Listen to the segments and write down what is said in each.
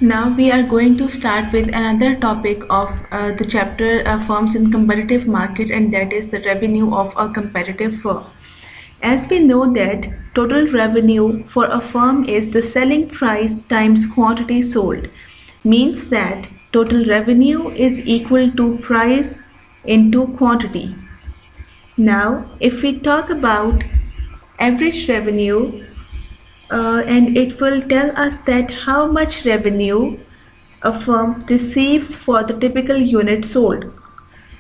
Now we are going to start with another topic of the chapter firms in competitive market, and that is the revenue of a competitive firm. As we know that total revenue for a firm is the selling price times quantity sold, means that total revenue is equal to price into quantity. Now if we talk about average revenue, and it will tell us that how much revenue a firm receives for the typical unit sold.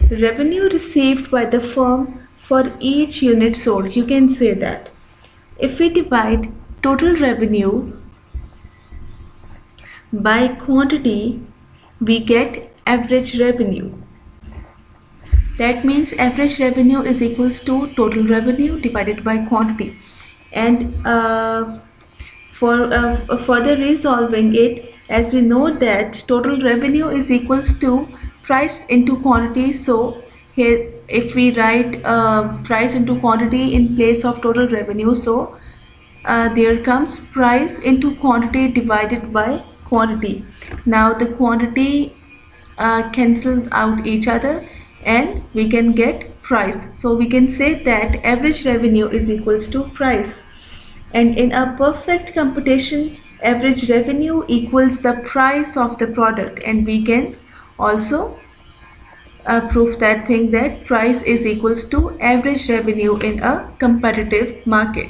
Revenue received by the firm for each unit sold, you can say that. If we divide total revenue by quantity, we get average revenue. That means average revenue is equals to total revenue divided by quantity. And for further resolving it, as we know that total revenue is equals to price into quantity, so here if we write price into quantity in place of total revenue, so there comes price into quantity divided by quantity. Now the quantity cancels out each other and we can get price. So we can say that average revenue is equals to price. And in a perfect computation, average revenue equals the price of the product, and we can also prove that thing, that price is equals to average revenue in a competitive market.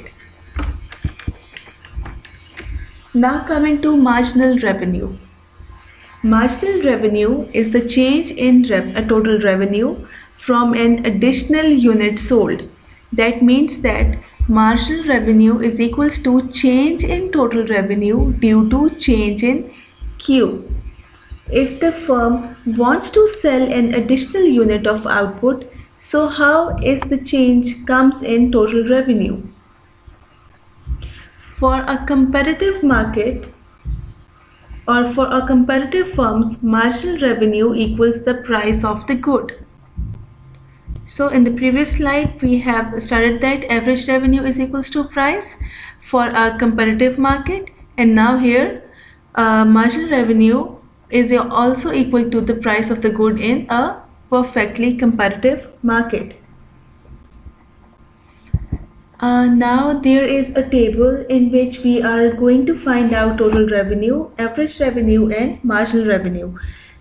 Now coming to marginal revenue. Marginal revenue is the change in total revenue from an additional unit sold. That means that marginal revenue is equals to change in total revenue due to change in Q. If the firm wants to sell an additional unit of output, so how is the change comes in total revenue? For a competitive market, or for a competitive firm's marginal revenue equals the price of the good. So in the previous slide we have started that average revenue is equals to price for a competitive market, and now here marginal revenue is also equal to the price of the good in a perfectly competitive market. Now there is a table in which we are going to find out total revenue, average revenue and marginal revenue.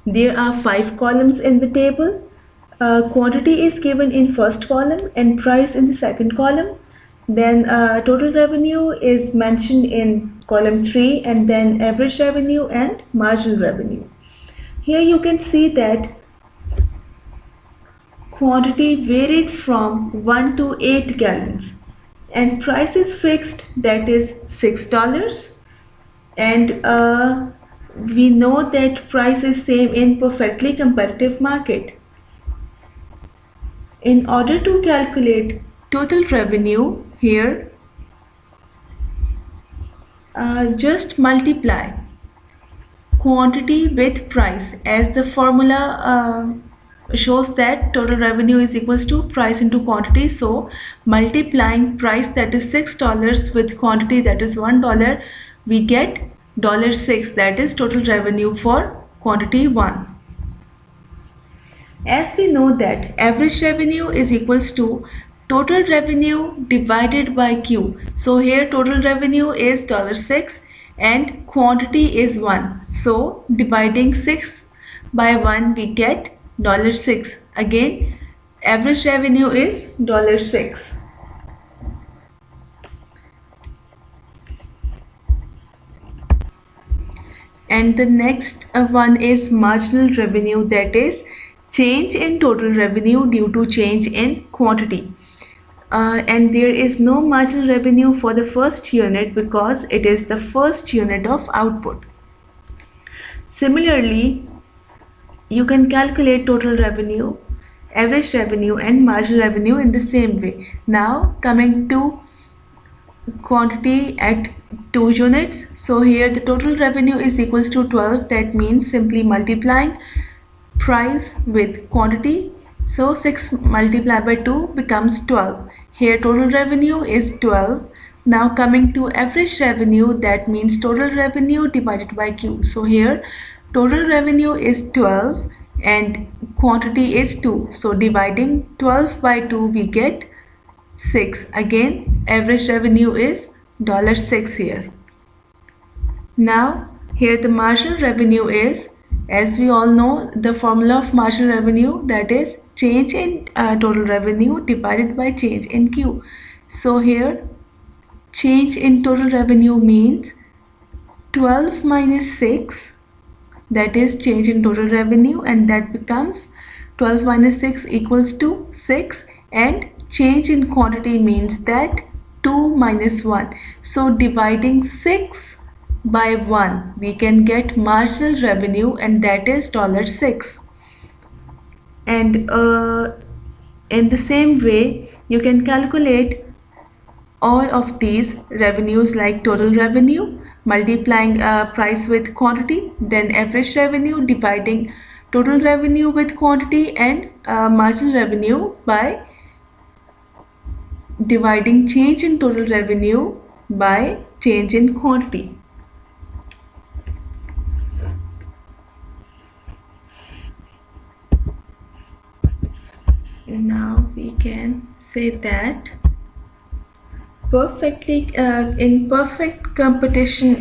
There are 5 columns in the table. Quantity is given in first column and price in the second column. Then total revenue is mentioned in column 3, and then average revenue and marginal revenue. Here you can see that quantity varied from 1 to 8 gallons. And price is fixed, that is $6, and we know that price is same in perfectly competitive market. In order to calculate total revenue here, just multiply quantity with price, as the formula shows that total revenue is equals to price into quantity. So multiplying price, that is $6, with quantity, that is $1, we get $6, that is total revenue for quantity 1. As we know that average revenue is equals to total revenue divided by Q. So here total revenue is $6 and quantity is 1. So dividing 6 by 1 we get $6. Again average revenue is $6. And the next one is marginal revenue, that is change in total revenue due to change in quantity. And there is no marginal revenue for the first unit because it is the first unit of output. Similarly, you can calculate total revenue, average revenue and marginal revenue in the same way. Now coming to quantity at 2 units. So here the total revenue is equals to 12. That means simply multiplying price with quantity. So 6 multiplied by 2 becomes 12. Here total revenue is 12, Now coming to average revenue, that means total revenue divided by Q. So here total revenue is 12 and quantity is 2. So dividing 12 by 2 we get 6. Again average revenue is $6 here. Now here the marginal revenue is, as we all know, the formula of marginal revenue, that is change in total revenue divided by change in Q. So here change in total revenue means 12 minus 6, that is change in total revenue, and that becomes 12 minus 6 equals to 6, and change in quantity means that 2 minus 1. So dividing 6 by 1 we can get marginal revenue, and that is $6. And in the same way you can calculate all of these revenues, like total revenue multiplying price with quantity, then average revenue dividing total revenue with quantity, and marginal revenue by dividing change in total revenue by change in quantity. Now we can say that in perfect competition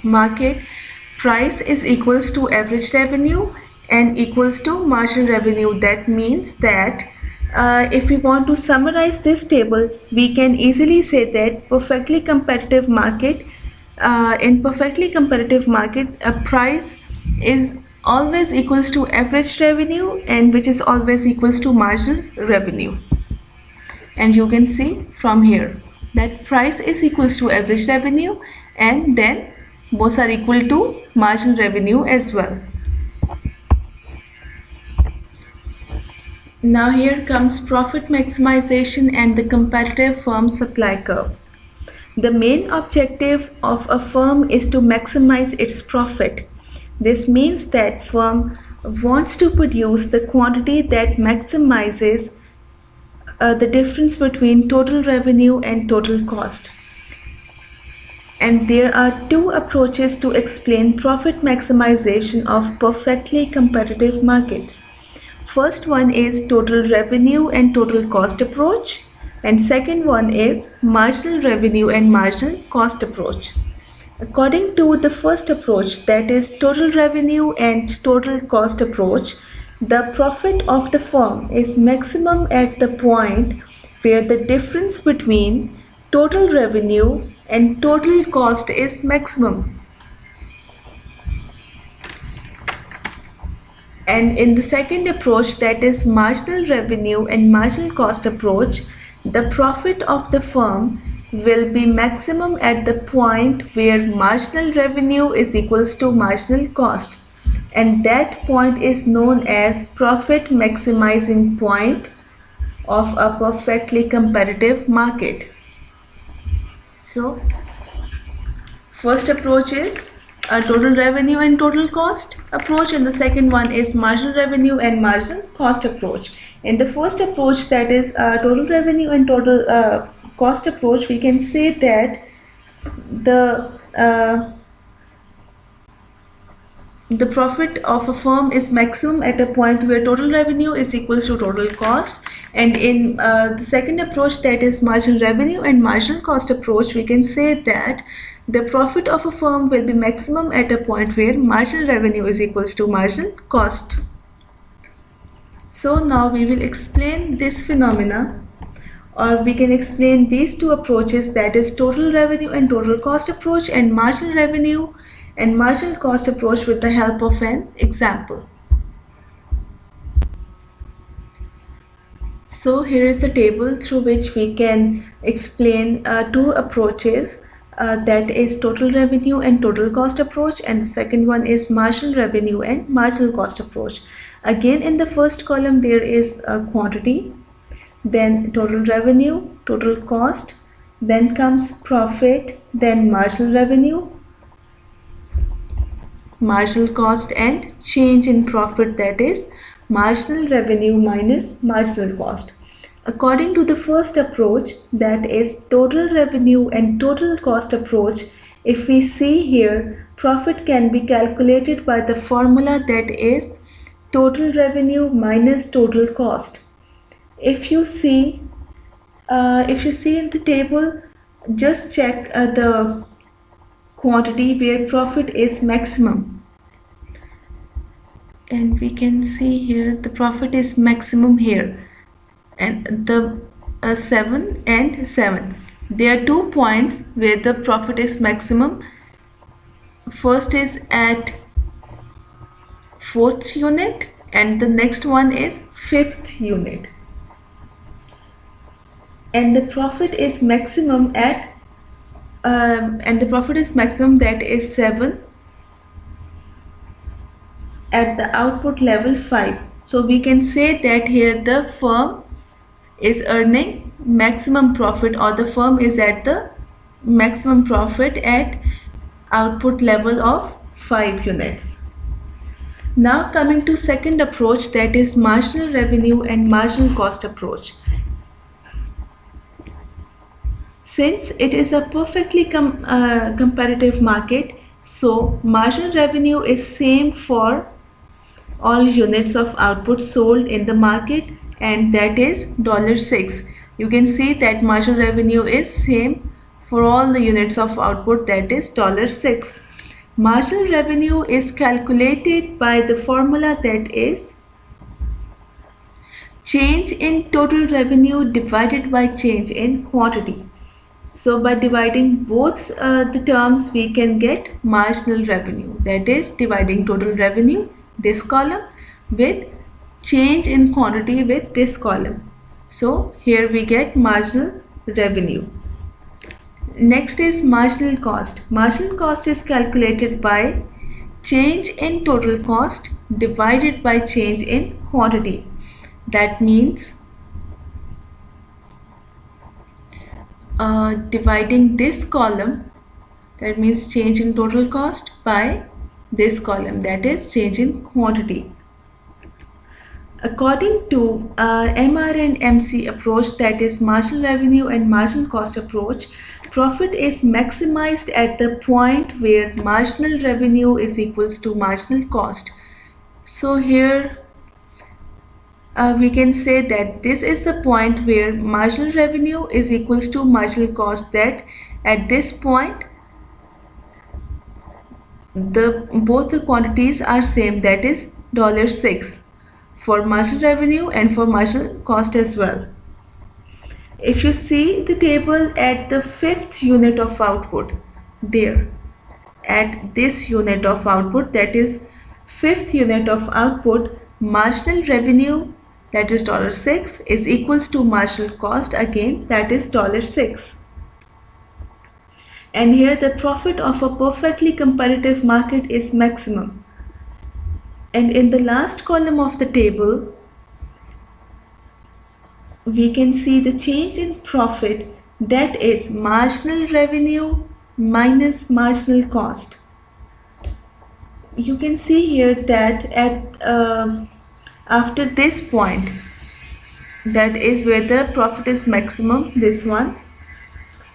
market, price is equals to average revenue and equals to marginal revenue. That means that if we want to summarize this table, we can easily say that perfectly competitive market, in perfectly competitive market, a price is always equals to average revenue, and which is always equals to marginal revenue. And you can see from here that price is equals to average revenue, and then both are equal to marginal revenue as well. Now here comes profit maximization and the competitive firm supply curve. The main objective of a firm is to maximize its profit. This means that firm wants to produce the quantity that maximizes the difference between total revenue and total cost. And there are two approaches to explain profit maximization of perfectly competitive markets. First one is total revenue and total cost approach, and second one is marginal revenue and marginal cost approach. According to the first approach, that is total revenue and total cost approach, the profit of the firm is maximum at the point where the difference between total revenue and total cost is maximum. And in the second approach, that is marginal revenue and marginal cost approach, the profit of the firm will be maximum at the point where marginal revenue is equals to marginal cost, and that point is known as profit maximizing point of a perfectly competitive market. So first approach is a total revenue and total cost approach, and the second one is marginal revenue and marginal cost approach. In the first approach, that is total revenue and total cost approach, we can say that the profit of a firm is maximum at a point where total revenue is equals to total cost. And in the second approach, that is marginal revenue and marginal cost approach, we can say that the profit of a firm will be maximum at a point where marginal revenue is equals to marginal cost. So now we will explain this phenomena, or we can explain these two approaches, that is total revenue and total cost approach and marginal revenue and marginal cost approach, with the help of an example. So here is a table through which we can explain two approaches, that is total revenue and total cost approach, and the second one is marginal revenue and marginal cost approach. Again, in the first column there is a quantity, then total revenue, total cost, then comes profit, then marginal revenue, marginal cost, and change in profit, that is marginal revenue minus marginal cost. According to the first approach, that is total revenue and total cost approach, if we see here, profit can be calculated by the formula that is total revenue minus total cost. If you see in the table, just check the quantity where profit is maximum, and we can see here the profit is maximum here, and the 7 and 7. There are 2 points where the profit is maximum. First is at 4th unit and the next one is 5th unit. And the profit is maximum at that is 7 at the output level 5. So we can say that here the firm is earning maximum profit, or the firm is at the maximum profit at output level of 5 units. Now coming to second approach, that is marginal revenue and marginal cost approach. Since it is a perfectly comparative market, so marginal revenue is same for all units of output sold in the market, and that is $6. You can see that marginal revenue is same for all the units of output, that is $6. Marginal revenue is calculated by the formula that is change in total revenue divided by change in quantity. So by dividing both the terms, we can get marginal revenue, that is dividing total revenue, this column, with change in quantity with this column. So here we get marginal revenue. Next is marginal cost. Marginal cost is calculated by change in total cost divided by change in quantity. That means dividing this column, that means change in total cost, by this column, that is change in quantity. According to MR and MC approach, that is marginal revenue and marginal cost approach, profit is maximized at the point where marginal revenue is equals to marginal cost. So here we can say that this is the point where marginal revenue is equals to marginal cost, that at this point both the quantities are same, that is $6 for marginal revenue and for marginal cost as well. If you see the table at the 5th unit of output, there at this unit of output, that is 5th unit of output, marginal revenue, that is $6, is equals to marginal cost, again that is $6. And here the profit of a perfectly comparative market is maximum. And in the last column of the table, we can see the change in profit, that is marginal revenue minus marginal cost. You can see here that at after this point, that is where the profit is maximum, this one,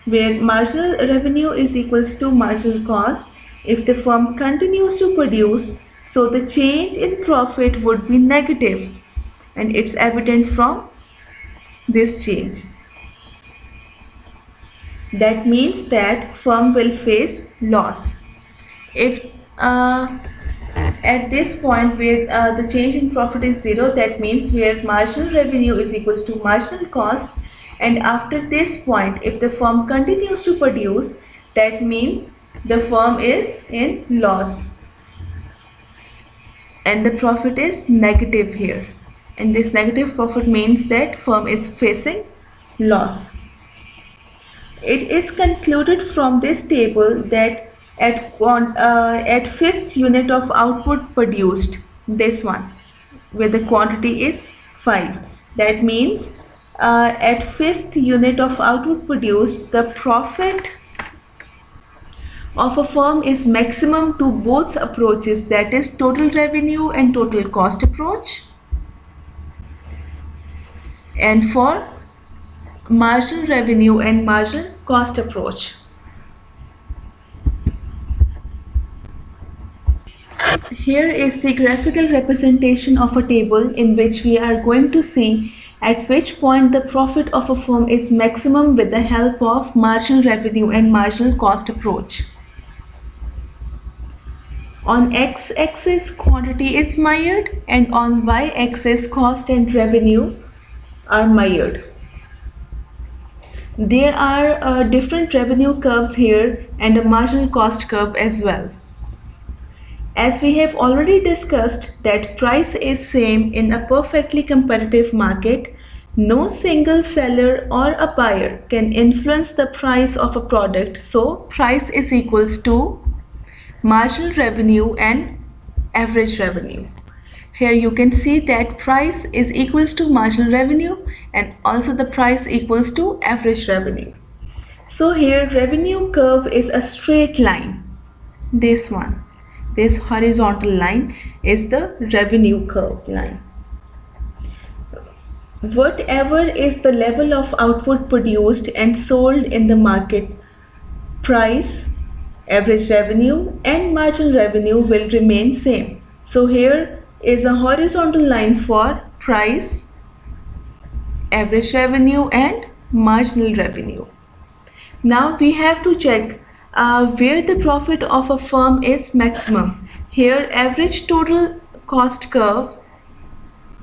where marginal revenue is equals to marginal cost, if the firm continues to produce, so the change in profit would be negative, and it's evident from this change. That means that firm will face loss. If at this point where the change in profit is 0, that means where marginal revenue is equals to marginal cost, and after this point if the firm continues to produce, that means the firm is in loss and the profit is negative here, and this negative profit means that firm is facing loss. It is concluded from this table that at 5th unit of output produced, this one where the quantity is 5, that means at 5th unit of output produced, the profit of a firm is maximum to both approaches, that is total revenue and total cost approach. And for marginal revenue and marginal cost approach. Here is the graphical representation of a table in which we are going to see at which point the profit of a firm is maximum with the help of marginal revenue and marginal cost approach. On x-axis quantity is measured and on y-axis cost and revenue are measured. There are different revenue curves here and a marginal cost curve as well. As we have already discussed that price is same in a perfectly competitive market, no single seller or a buyer can influence the price of a product. So price is equals to marginal revenue and average revenue. Here you can see that price is equals to marginal revenue and also the price equals to average revenue. So here revenue curve is a straight line. This one. This horizontal line is the revenue curve line. Whatever is the level of output produced and sold in the market, price, average revenue and marginal revenue will remain same. So here is a horizontal line for price, average revenue and marginal revenue. Now we have to check where the profit of a firm is maximum. Here average total cost curve,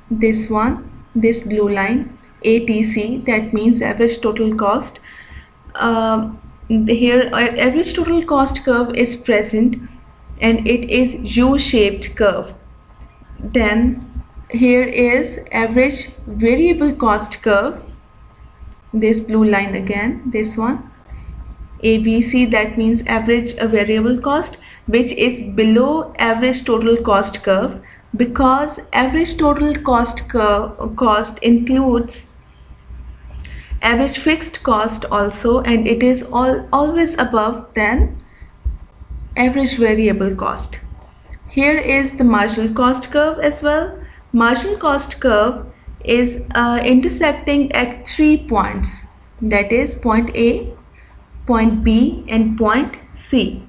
this one, this blue line, ATC, that means average total cost. Here average total cost curve is present and it is U-shaped curve. Then here is average variable cost curve, this blue line again, this one. ABC, that means average variable cost, which is below average total cost curve because average total cost includes average fixed cost also and it is always above than average variable cost. Here is the marginal cost curve as well. Marginal cost curve is intersecting at 3 points, that is point A, point B and point C.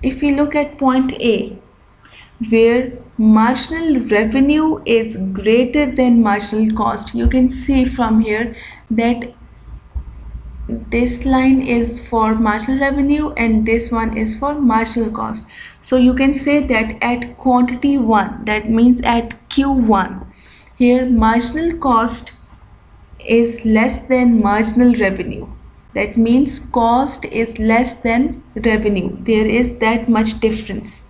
If we look at point A, where marginal revenue is greater than marginal cost, you can see from here that this line is for marginal revenue and this one is for marginal cost. So you can say that at quantity 1, that means at Q1, here marginal cost is less than marginal revenue. That means cost is less than revenue. There is that much difference.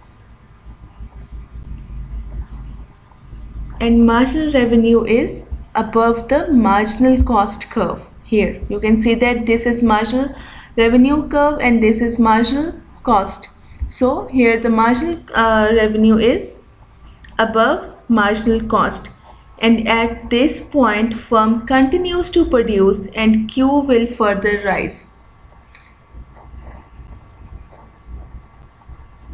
And marginal revenue is above the marginal cost curve. Here you can see that this is marginal revenue curve and this is marginal cost. So here the marginal revenue is above marginal cost. And at this point firm continues to produce and Q will further rise.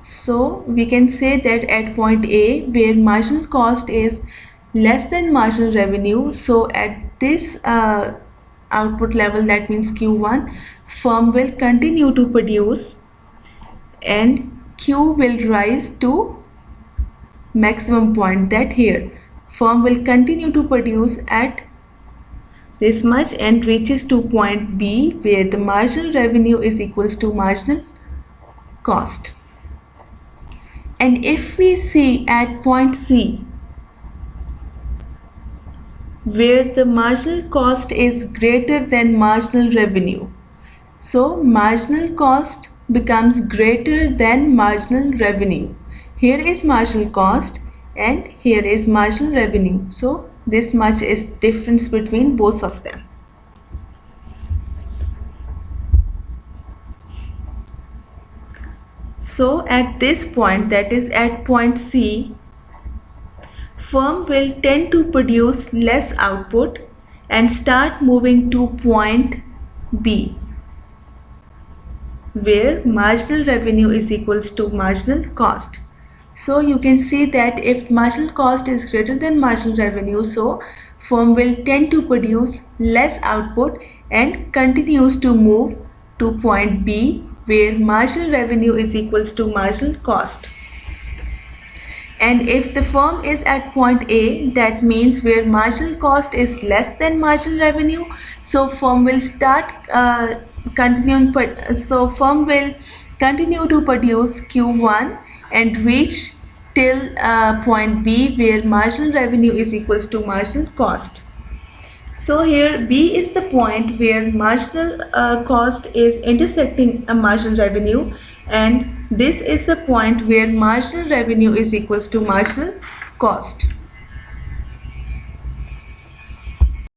So we can say that at point A, where marginal cost is less than marginal revenue, so at this output level, that means Q1, firm will continue to produce and Q will rise to maximum point, that here firm will continue to produce at this much and reaches to point B, where the marginal revenue is equals to marginal cost. And if we see at point C, where the marginal cost is greater than marginal revenue, so marginal cost becomes greater than marginal revenue. Here is marginal cost and here is marginal revenue. So this much is difference between both of them. So at this point, that is at point C, firm will tend to produce less output and start moving to point B, where marginal revenue is equals to marginal cost. So you can see that if marginal cost is greater than marginal revenue, so firm will tend to produce less output and continues to move to point B, where marginal revenue is equals to marginal cost. And if the firm is at point A, that means where marginal cost is less than marginal revenue, so firm will firm will continue to produce Q1 and reach till point B, where marginal revenue is equals to marginal cost. So here B is the point where marginal cost is intersecting a marginal revenue, and this is the point where marginal revenue is equals to marginal cost.